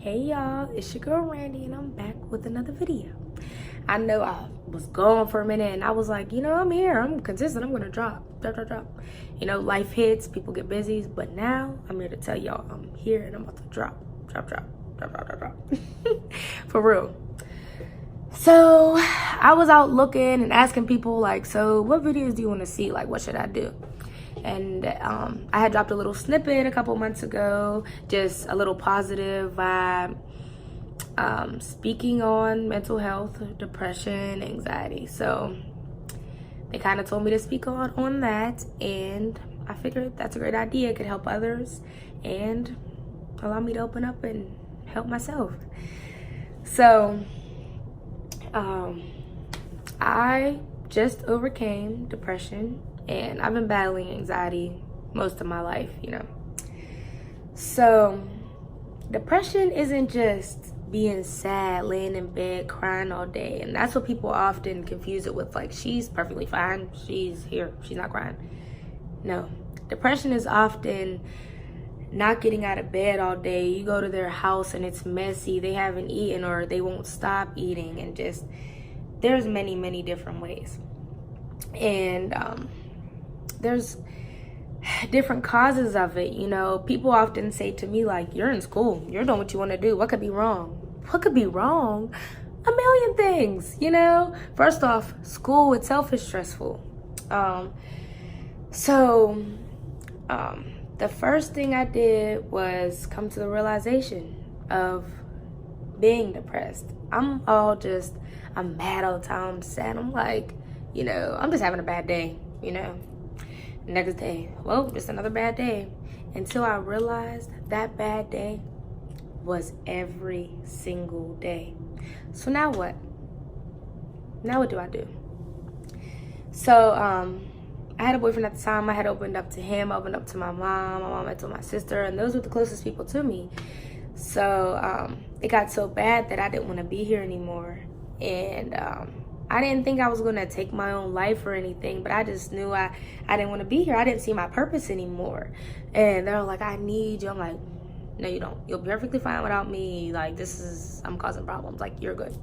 Hey y'all, it's your girl Randy and I'm back with another video. I know I was gone for a minute and I was like, I'm here, I'm consistent, I'm gonna drop. Life hits, people get busy, but now I'm here to tell y'all I'm here and I'm about to drop. For real. So I was out looking and asking people like, so what videos do you want to see? Like, what should I do? And I had dropped a little snippet a couple months ago, just a little positive vibe, speaking on mental health, depression, anxiety. So they kind of told me to speak on that, and I figured that's a great idea. It could help others and allow me to open up and help myself. So I just overcame depression, and I've been battling anxiety most of my life, So depression isn't just being sad, laying in bed, crying all day. And that's what people often confuse it with. Like, she's perfectly fine. She's here. She's not crying. No. Depression is often not getting out of bed all day. You go to their house and it's messy. They haven't eaten or they won't stop eating. And just, there's many, many different ways. And there's different causes of it. People often say to me, like, you're in school, you're doing what you want to do, what could be wrong? What could be wrong? A million things. First off, school itself is stressful. The first thing I did was come to the realization of being depressed. I'm mad all the time, I'm sad, I'm like, I'm just having a bad day, Next day, well, just another bad day. Until I realized that bad day was every single day. So now what? Now what do I do? So I had a boyfriend at the time. I had opened up to him, opened up to my mom went to my sister, and those were the closest people to me. So it got so bad that I didn't want to be here anymore. And I didn't think I was going to take my own life or anything, but I just knew I didn't want to be here. I didn't see my purpose anymore. And they're like, I need you. I'm like, no, you don't. You'll be perfectly fine without me. Like, I'm causing problems. Like, you're good.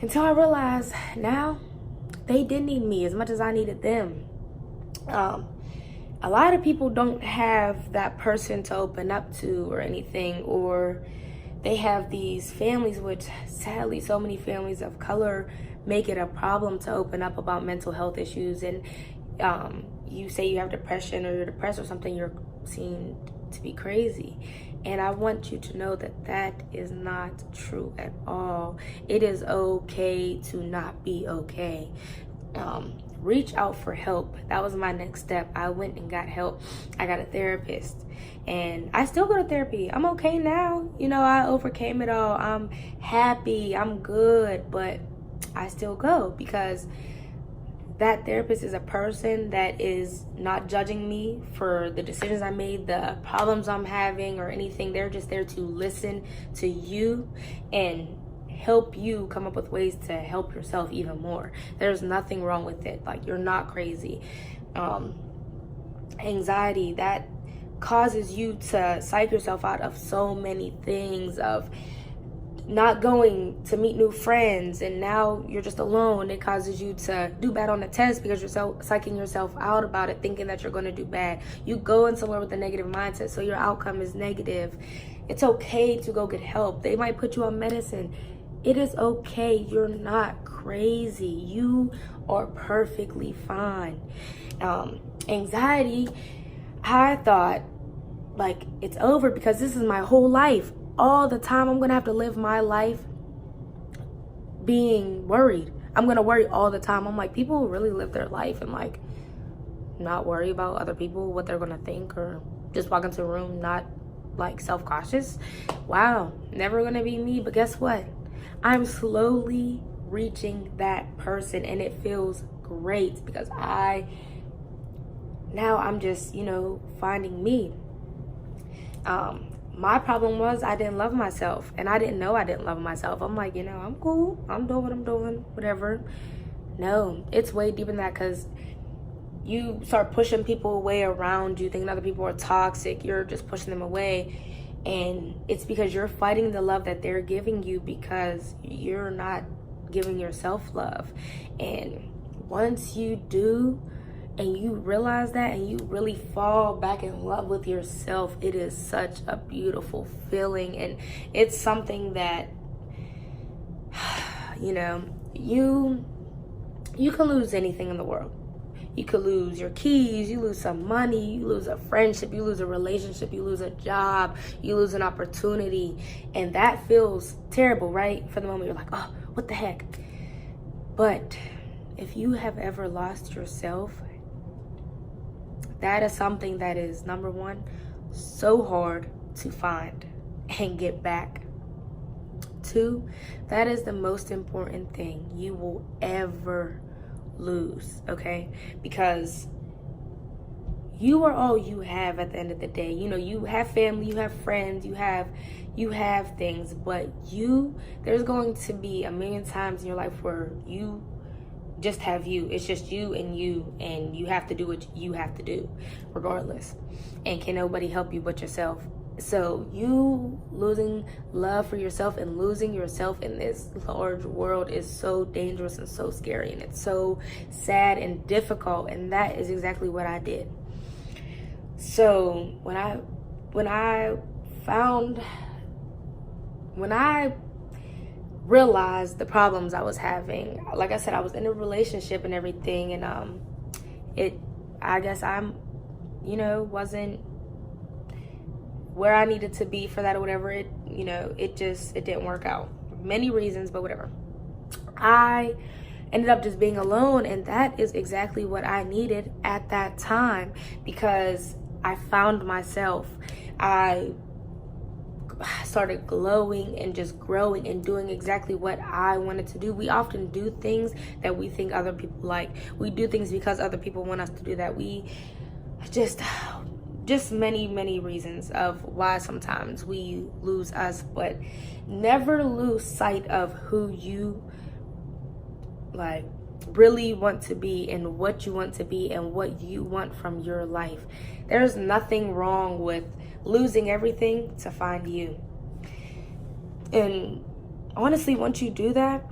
Until I realized now they didn't need me as much as I needed them. A lot of people don't have that person to open up to or anything, or they have these families, which sadly so many families of color make it a problem to open up about mental health issues. And you say you have depression or you're depressed or something, you're seen to be crazy. And I want you to know that that is not true at all. It is okay to not be okay. Reach out for help. That was my next step. I went and got help. I got a therapist, and I still go to therapy. I'm okay now. I overcame it all. I'm happy. I'm good, but I still go because that therapist is a person that is not judging me for the decisions I made, the problems I'm having, or anything. They're just there to listen to you and help you come up with ways to help yourself even more. There's nothing wrong with it. Like, you're not crazy. Anxiety, that causes you to psych yourself out of so many things, of not going to meet new friends, and now you're just alone. It causes you to do bad on the test because you're psyching yourself out about it, thinking that you're going to do bad. You go in somewhere with a negative mindset, so your outcome is negative. It's okay to go get help. They might put you on medicine. It is okay. You're not crazy. You are perfectly fine. Anxiety, I thought, like, it's over because this is my whole life. All the time, I'm going to have to live my life being worried. I'm going to worry all the time. I'm like, people really live their life and, like, not worry about other people, what they're going to think, or just walk into a room not, like, self-cautious. Wow, never going to be me. But guess what? I'm slowly reaching that person, and it feels great because I'm just, finding me. My problem was I didn't love myself, and I didn't know I didn't love myself. I'm like, I'm cool. I'm doing what I'm doing, whatever. No, it's way deeper than that, because you start pushing people away around you, thinking other people are toxic. You're just pushing them away. And it's because you're fighting the love that they're giving you because you're not giving yourself love. And once you do, and you realize that, and you really fall back in love with yourself, it is such a beautiful feeling. And it's something that, you know, you can lose anything in the world. You could lose your keys, you lose some money, you lose a friendship, you lose a relationship, you lose a job, you lose an opportunity. And that feels terrible, right? For the moment, you're like, oh, what the heck? But if you have ever lost yourself, that is something that is, number one, so hard to find and get back. Two, that is the most important thing you will ever lose, okay? Because you are all you have at the end of the day. You know, you have family, you have friends, you have things, but there's going to be a million times in your life where you just have you. It's just you, and you have to do what you have to do regardless. And can nobody help you but yourself. So you losing love for yourself and losing yourself in this large world is so dangerous and so scary, and it's so sad and difficult. And that is exactly what I did. So when I realized the problems I was having, like I said, I was in a relationship and everything, and I guess I'm, wasn't where I needed to be for that or whatever. It didn't work out. Many reasons, but whatever. I ended up just being alone, and that is exactly what I needed at that time, because I found myself. I started glowing and just growing and doing exactly what I wanted to do. We often do things that we think other people like. We do things because other people want us to do that. We just many reasons of why sometimes we lose us, but never lose sight of who you really want to be, and what you want to be, and what you want from your life. There's nothing wrong with losing everything to find you. And honestly, once you do that,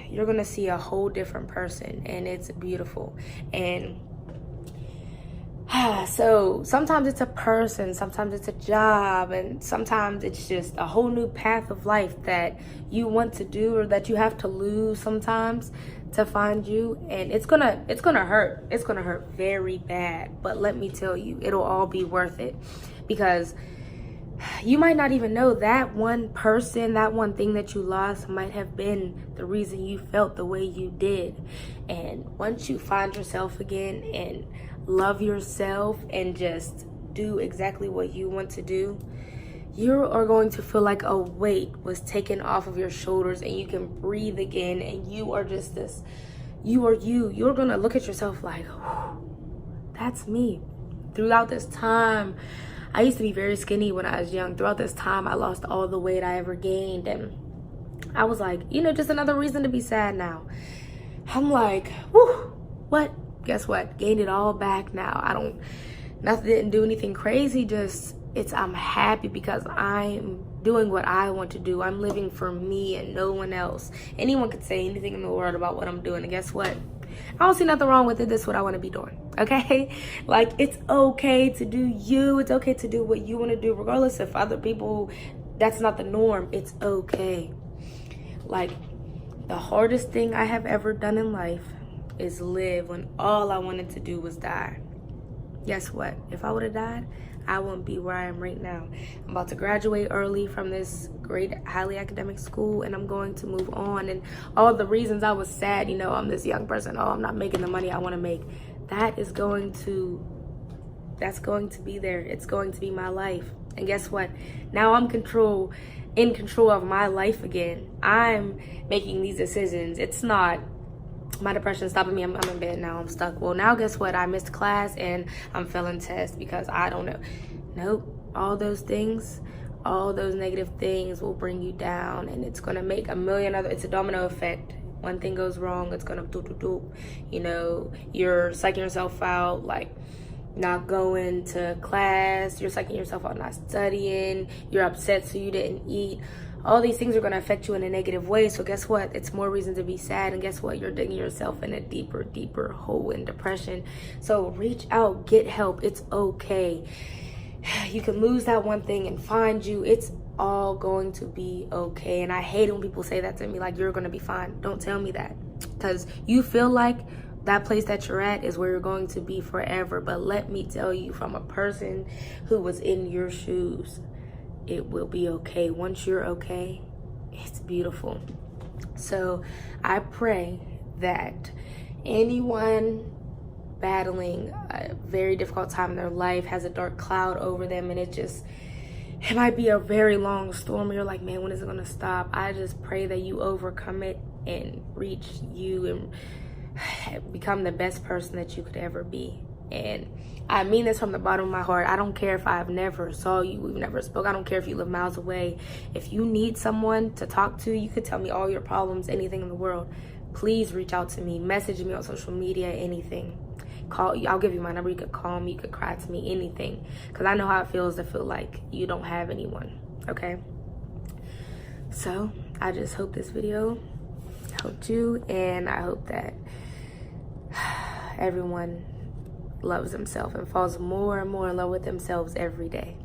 you're gonna see a whole different person, and it's beautiful. And so sometimes it's a person, sometimes it's a job, and sometimes it's just a whole new path of life that you want to do, or that you have to lose sometimes to find you. And it's gonna hurt. It's gonna hurt very bad. But let me tell you, it'll all be worth it, because you might not even know that one person, that one thing that you lost might have been the reason you felt the way you did. And once you find yourself again and love yourself and just do exactly what you want to do, you are going to feel like a weight was taken off of your shoulders, and you can breathe again, and you are just this, you are you. You're gonna look at yourself like, that's me. Throughout this time, I used to be very skinny when I was young. Throughout this time, I lost all the weight I ever gained, and I was like, just another reason to be sad now. I'm like, what? Guess what? Gained it all back now. Didn't do anything crazy, I'm happy because I'm doing what I want to do. I'm living for me and no one else. Anyone could say anything in the world about what I'm doing, and guess what? I don't see nothing wrong with it. This is what I want to be doing, okay? It's okay to do you. It's okay to do what you want to do, regardless if other people, that's not the norm. It's okay. The hardest thing I have ever done in life is live when all I wanted to do was die. Guess what? If I would have died, I wouldn't be where I am right now. I'm about to graduate early from this great, highly academic school, and I'm going to move on. And all the reasons I was sad, I'm this young person, I'm not making the money I want to make, that's going to be there. It's going to be my life. And guess what? Now I'm in control of my life again. I'm making these decisions. It's not my depression stopping me. I'm in bed now. I'm stuck. Well, now guess what? I missed class and I'm failing tests because I don't know. Nope. All those things, all those negative things will bring you down, and it's going to make a million other, it's a domino effect. One thing goes wrong, it's going to do. You're psyching yourself out. not going to class, you're psyching yourself out not studying, you're upset so you didn't eat. All these things are going to affect you in a negative way. So guess what? It's more reason to be sad. And guess what? You're digging yourself in a deeper, deeper hole in depression. So reach out, get help. It's okay. You can lose that one thing and find you. It's all going to be okay. And I hate it when people say that to me, like, you're going to be fine. Don't tell me that. Because you feel like that place that you're at is where you're going to be forever. But let me tell you, from a person who was in your shoes, it will be okay. Once you're okay, it's beautiful. So I pray that anyone battling a very difficult time in their life, has a dark cloud over them, and it might be a very long storm. You're like, man, when is it gonna stop? I just pray that you overcome it and reach you and become the best person that you could ever be. And I mean this from the bottom of my heart. I don't care if I've never saw you, we've never spoke. I don't care if you live miles away. If you need someone to talk to, you could tell me all your problems, anything in the world. Please reach out to me. Message me on social media, anything. I'll give you my number. You could call me, you could cry to me, anything. Because I know how it feels to feel like you don't have anyone, okay? So I just hope this video helped you, and I hope that everyone loves themselves and falls more and more in love with themselves every day.